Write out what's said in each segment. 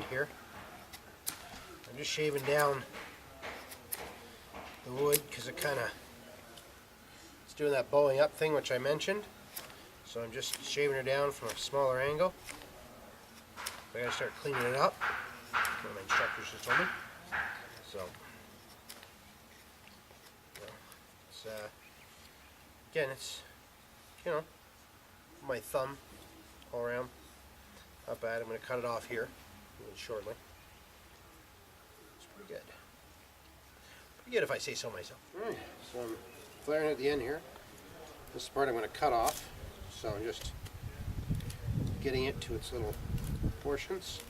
Here I'm just shaving down the wood because it's doing that bowing up thing which I mentioned, so I'm just shaving her down from a smaller angle. I gotta start cleaning it up, what my instructors just told me. So it's again, it's, you know, my thumb all around, not bad. I'm going to cut it off here shortly. It's pretty good. Pretty good if I say so myself. Alright, so I'm flaring at the end here. This part I'm going to cut off. So I'm just getting it to its little portions.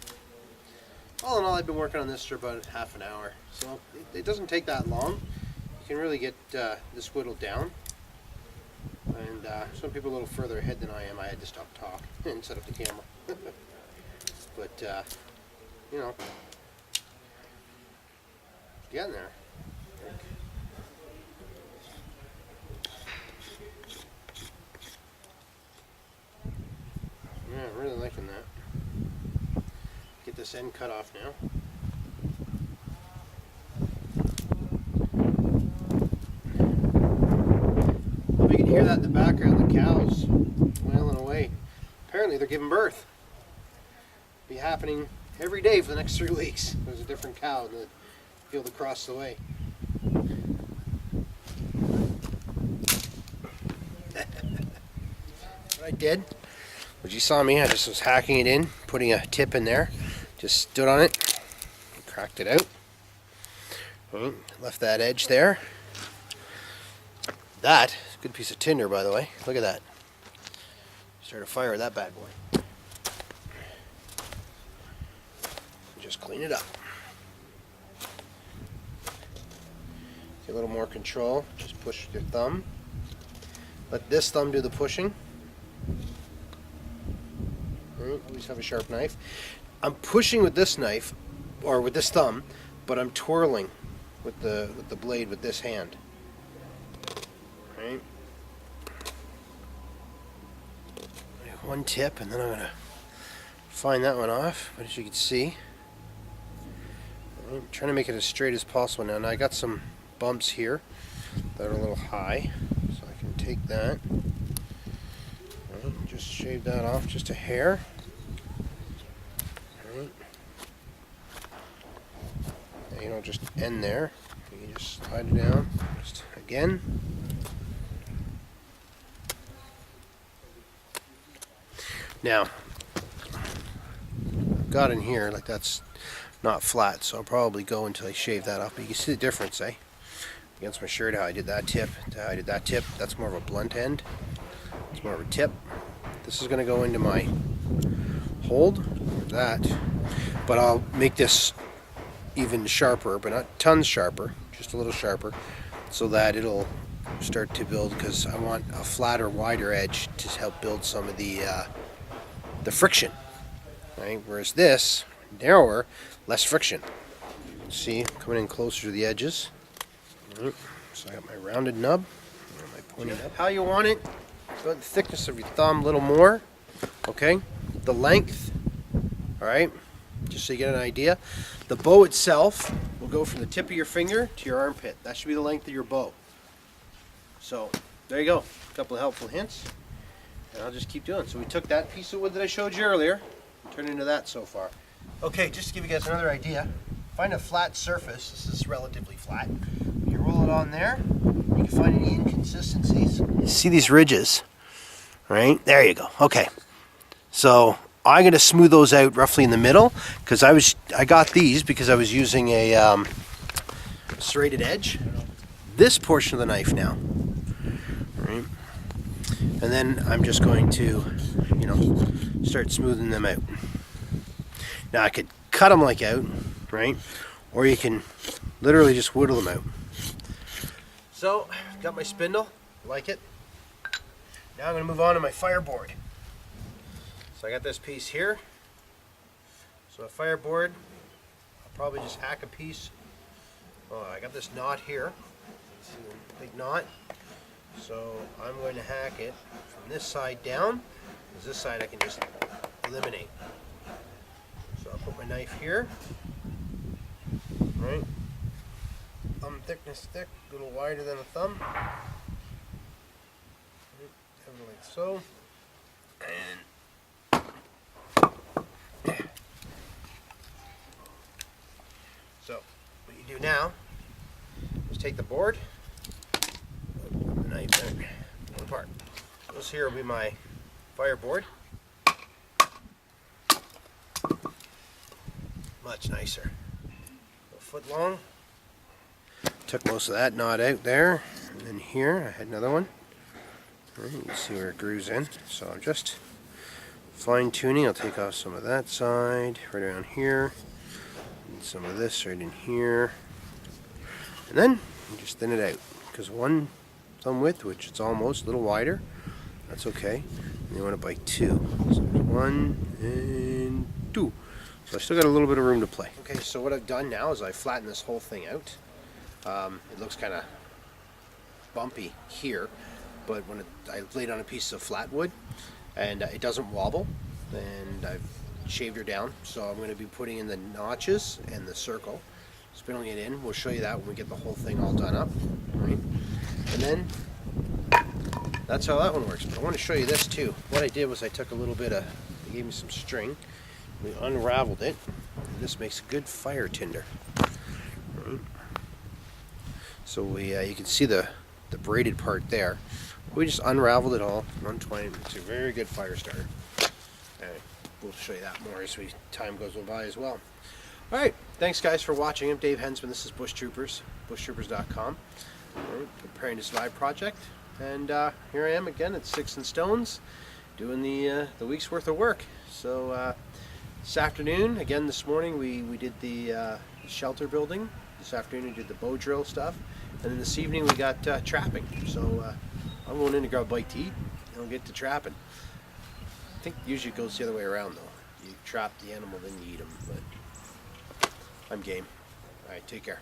All in all, I've been working on this for about half an hour. So it doesn't take that long. You can really get this whittled down. And some people are a little further ahead than I am. I had to stop talking and set up the camera. But you know, getting there. Yeah, I'm really liking that. Get this end cut off now. Hope you can hear that in the background, the cows wailing away. Apparently they're giving birth. Be happening every day for the next 3 weeks. There's a different cow in the field across the way. What I did, what you saw me, I just was hacking it in, putting a tip in there, just stood on it, cracked it out, left that edge there. That is a good piece of tinder, by the way. Look at that. Start a fire with that bad boy. Just clean it up. Get a little more control. Just push with your thumb. Let this thumb do the pushing. Always have a sharp knife. I'm pushing with this knife, or with this thumb, but I'm twirling with the blade with this hand. Right. One tip, and then I'm gonna find that one off. But as you can see, I'm trying to make it as straight as possible now. Now I got some bumps here that are a little high, so I can take that. Right, just shave that off just a hair. Right. Now you don't just end there. You just slide it down just again. Now I've got in here, like that's not flat, so I'll probably go until I shave that off. But you can see the difference, eh? Against my shirt, how I did that tip, to how I did that tip. That's more of a blunt end. It's more of a tip. This is going to go into my hold, that. But I'll make this even sharper, but not tons sharper, just a little sharper, so that it'll start to build, because I want a flatter, wider edge to help build some of the friction. Right? Whereas this, narrower, less friction. See, coming in closer to the edges. Right. So I got my rounded nub, my pointy nub. How you want it, about the thickness of your thumb, a little more. Okay, the length, alright, just so you get an idea. The bow itself will go from the tip of your finger to your armpit. That should be the length of your bow. So, there you go. A couple of helpful hints. And I'll just keep doing. So we took that piece of wood that I showed you earlier and turned it into that so far. Okay, just to give you guys another idea, find a flat surface. This is relatively flat. You roll it on there, you can find any inconsistencies. See these ridges, right? There you go. Okay, so I'm going to smooth those out roughly in the middle, because I got these because I was using a serrated edge. This portion of the knife now, right? And then I'm just going to, you know, start smoothing them out. Now I could cut them like out, right? Or you can literally just whittle them out. So, got my spindle, like it. Now I'm going to move on to my fireboard. So I got this piece here. So a fireboard, I'll probably just hack a piece. Oh, I got this knot here. See the big knot. So I'm going to hack it from this side down, because this side I can just eliminate. So I'll put my knife here. Right. Thumb thickness thick, a little wider than a thumb. Like so. And so what you do now is take the board, the knife there, pull apart. This here will be my fireboard. Much nicer. A foot long. Took most of that knot out there, and then here I had another one. You can see where it grooves in. So I'm just fine tuning. I'll take off some of that side right around here, and some of this right in here, and then you just thin it out, because one thumb width, which it's almost a little wider, that's okay. And you want it by two. So one and two. So I still got a little bit of room to play. Okay, so what I've done now is I flattened this whole thing out. It looks kind of bumpy here, but when I laid on a piece of flat wood, and it doesn't wobble, and I've shaved her down, so I'm going to be putting in the notches and the circle, spindling it in. We'll show you that when we get the whole thing all done up, right? And then that's how that one works. But I want to show you this too. What I did was I took a little bit of, they gave me some string, we unraveled it, and this makes a good fire tinder. Right? So we, you can see the braided part there. We just unraveled it all, 120. It's a very good fire starter. Anyway, we'll show you that more as time goes by as well. All right, thanks guys for watching. I'm Dave Hensman. This is Bush Troopers, bushtroopers.com. We're preparing this live project, and here I am again at Sticks and Stones, doing the week's worth of work. So this afternoon, again this morning, we did the shelter building. This afternoon we did the bow drill stuff, and then this evening we got trapping. So I'm going in to grab a bite to eat, and I'll get to trapping. I think usually it goes the other way around though. You trap the animal, then you eat them, but I'm game. Alright, take care.